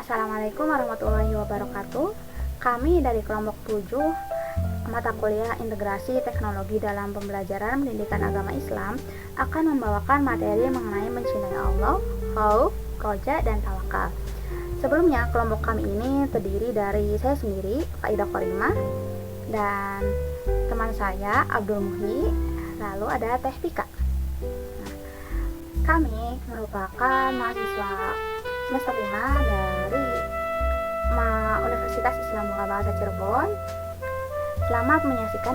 Assalamualaikum warahmatullahi wabarakatuh. Kami dari kelompok 7 mata kuliah Integrasi Teknologi dalam Pembelajaran Pendidikan Agama Islam akan membawakan materi mengenai mencintai Allah, khauf, roja, dan tawakal. Sebelumnya, kelompok kami ini terdiri dari saya sendiri, Faidah Korimah, dan teman saya, Abdul Muhi, lalu ada Teh Pika. Kami merupakan mahasiswa semester 5 dari Universitas Islam Muhammadiyah Bahasa Cirebon. Selamat menyaksikan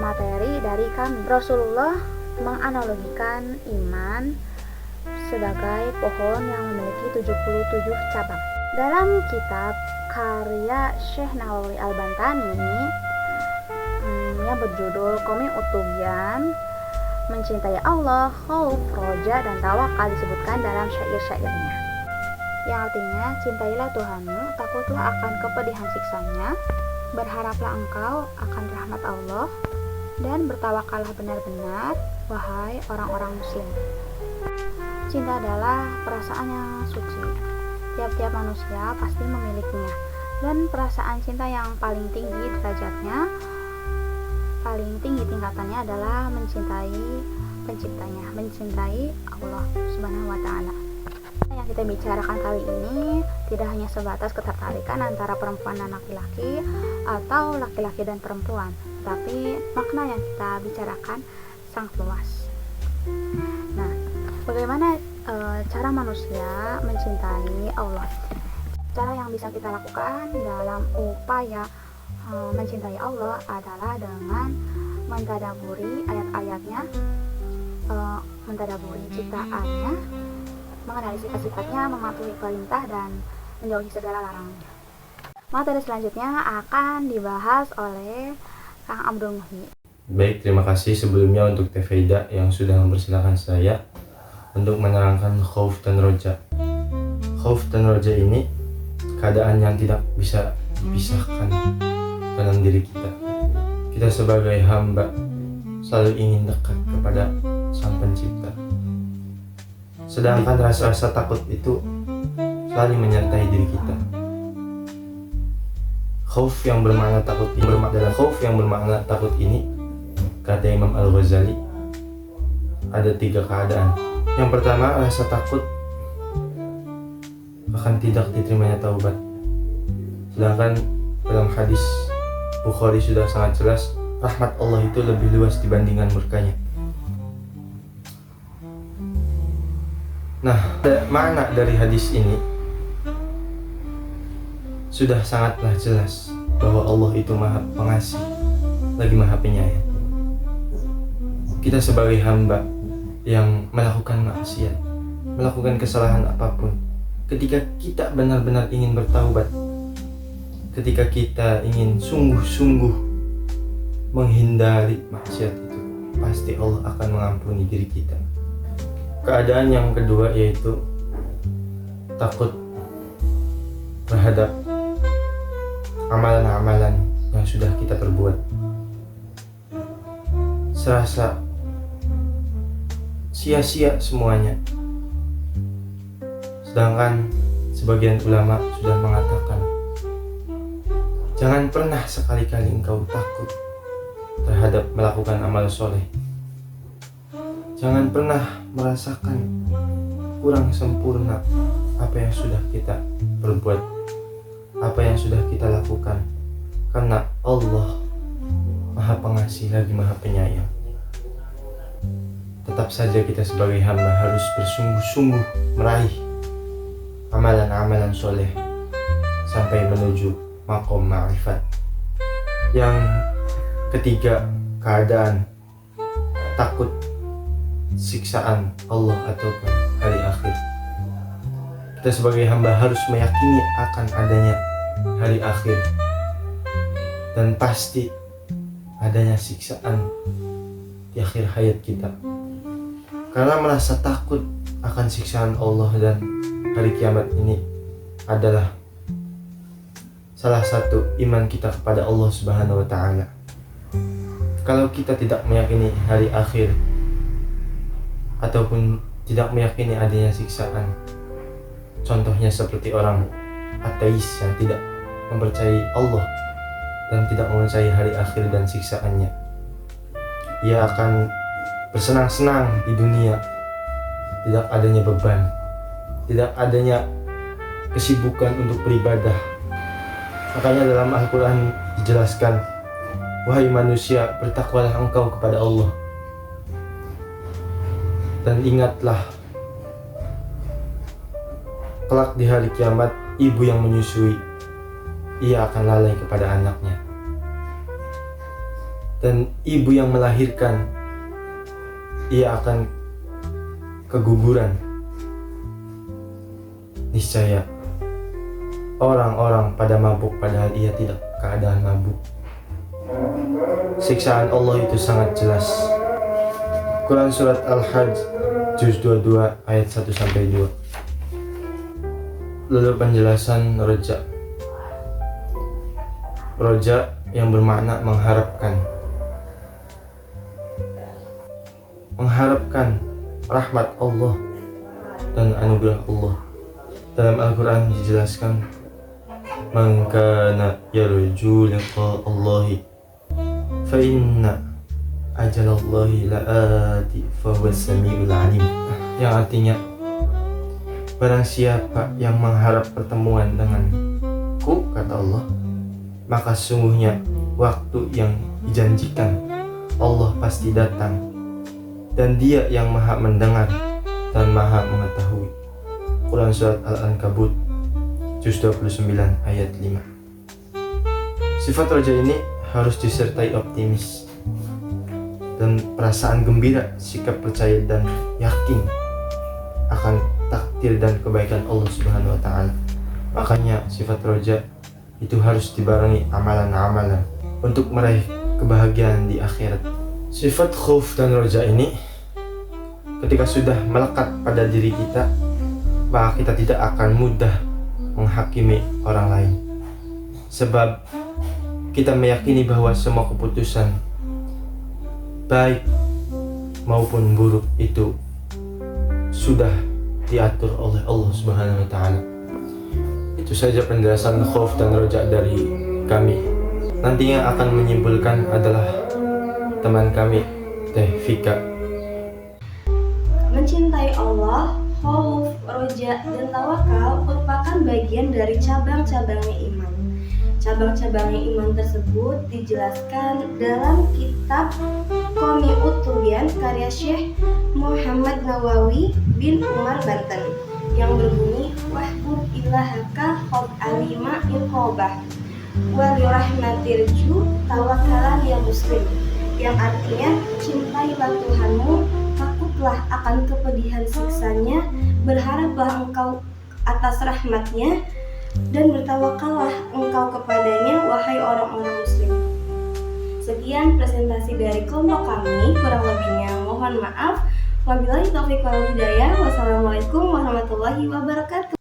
materi dari kami. Rasulullah menganalogikan iman sebagai pohon yang memiliki 77 cabang. Dalam kitab karya Syekh Nawawi Al-Bantani yang berjudul Qomih Ut-Tughyan, mencintai Allah, khauf, roja, dan tawakal disebutkan dalam syair-syairnya, yang artinya, cintailah Tuhanmu, takutlah akan kepedihan siksanya, berharaplah engkau akan rahmat Allah, dan bertawakallah benar-benar, wahai orang-orang muslim. Cinta adalah perasaan yang suci. Tiap-tiap manusia pasti memilikinya, dan perasaan cinta yang paling tinggi derajatnya, paling tinggi tingkatannya adalah mencintai penciptanya, mencintai Allah Subhanahu wa Ta'ala. Yang kita bicarakan kali ini tidak hanya sebatas ketertarikan antara perempuan dan laki-laki atau laki-laki dan perempuan, tapi makna yang kita bicarakan sangat luas. Nah, bagaimana cara manusia mencintai Allah? Cara yang bisa kita lakukan dalam upaya mencintai Allah adalah dengan mentadaburi ayat-ayatnya, mentadaburi ciptaannya, mengenali sifat-sifatnya, mematuhi perintah, dan menjauhi segala larangannya. Materi selanjutnya akan dibahas oleh Kang Abdul Muhi. Baik, terima kasih sebelumnya untuk Teh Faida yang sudah mempersilahkan saya untuk menerangkan khauf dan roja. Khauf dan roja ini keadaan yang tidak bisa dipisahkan dalam diri kita. Kita sebagai hamba selalu ingin dekat kepada Sang Pencipta. Sedangkan rasa-rasa takut itu selalu menyertai diri kita. Khauf yang bermakna takut ini, dalam khauf yang bermakna takut ini, kata Imam Al-Ghazali, ada 3 keadaan. Yang pertama, rasa takut akan tidak diterimanya taubat. Sedangkan dalam hadis Bukhari sudah sangat jelas, rahmat Allah itu lebih luas dibandingkan murkanya. Nah, makna dari hadis ini sudah sangatlah jelas bahwa Allah itu Maha Pengasih lagi Maha Penyayang. Kita sebagai hamba yang melakukan maksiat, melakukan kesalahan apapun, ketika kita benar-benar ingin bertaubat, ketika kita ingin sungguh-sungguh menghindari maksiat itu, pasti Allah akan mengampuni diri kita. Keadaan yang kedua yaitu takut terhadap amalan-amalan yang sudah kita perbuat. Serasa sia-sia semuanya. Sedangkan sebagian ulama sudah mengatakan, jangan pernah sekali-kali engkau takut terhadap melakukan amal soleh. Jangan pernah merasakan kurang sempurna apa yang sudah kita perbuat, apa yang sudah kita lakukan, karena Allah Maha Pengasih lagi Maha Penyayang. Tetap saja kita sebagai hamba harus bersungguh-sungguh meraih amalan-amalan soleh sampai menuju maqam ma'rifat. Yang ketiga, keadaan takut siksaan Allah ataupun hari akhir. Kita sebagai hamba harus meyakini akan adanya hari akhir dan pasti adanya siksaan di akhir hayat kita. Karena merasa takut akan siksaan Allah dan hari kiamat ini adalah salah satu iman kita kepada Allah Subhanahu wa Ta'ala. Kalau kita tidak meyakini hari akhir ataupun tidak meyakini adanya siksaan, contohnya seperti orang ateis yang tidak mempercayai Allah dan tidak mempercayai hari akhir dan siksaannya. Ia akan bersenang-senang di dunia, tidak adanya beban, tidak adanya kesibukan untuk beribadah. Makanya dalam Al-Quran dijelaskan, wahai manusia, bertakwalah engkau kepada Allah. Dan ingatlah, kelak di hari kiamat, ibu yang menyusui, ia akan lalai kepada anaknya. Dan ibu yang melahirkan, ia akan keguguran. Niscaya orang-orang pada mabuk padahal ia tidak keadaan mabuk. Siksaan Allah itu sangat jelas. Quran Surat Al-Hajj Juz 22 ayat 1-2. Lalu penjelasan roja. Roja yang bermakna mengharapkan. Mengharapkan rahmat Allah dan anugerah Allah. Dalam Al-Quran dijelaskan, man kana yarju liqa Allahi fa inna ajalallahi la'ati fa huwa samiul alim. Yang artinya, barang siapa yang mengharap pertemuan denganku, kata Allah, maka sungguhnya waktu yang dijanjikan Allah pasti datang, dan Dia yang maha mendengar dan maha mengetahui. Quran Surat Al-Ankabut Juz 29 ayat 5. Sifat roja ini harus disertai optimis dan perasaan gembira, sikap percaya dan yakin akan takdir dan kebaikan Allah Subhanahu wa Ta'ala. Makanya sifat roja itu harus dibarengi amalan-amalan untuk meraih kebahagiaan di akhirat. Sifat khauf dan roja ini ketika sudah melekat pada diri kita, maka kita tidak akan mudah menghakimi orang lain, sebab kita meyakini bahwa semua keputusan baik maupun buruk itu sudah diatur oleh Allah Subhanahu wa Ta'ala. Itu saja penjelasan khauf dan roja dari kami. Nantinya akan menyimpulkan adalah teman kami, Teh Vika. Mencintai Allah, khauf, roja, dan tawakal merupakan bagian dari cabang-cabangnya iman. Cabang-cabangnya iman tersebut dijelaskan dalam kitab Qami'ut Tughyan karya Syekh Muhammad Nawawi bin Umar Banten yang berbunyi, wahbub ilahaka khawf alima inqobah walirahmatirju tawakalan ya muslim, yang artinya, cintailah Tuhanmu, takutlah akan kepedihan siksanya, berharaplah engkau atas rahmatnya, dan bertawakallah engkau kepadanya, wahai orang-orang muslim. Sekian presentasi dari kelompok kami, kurang lebihnya mohon maaf. Wabillahi taufiq wal hidayah. Wassalamualaikum warahmatullahi wabarakatuh.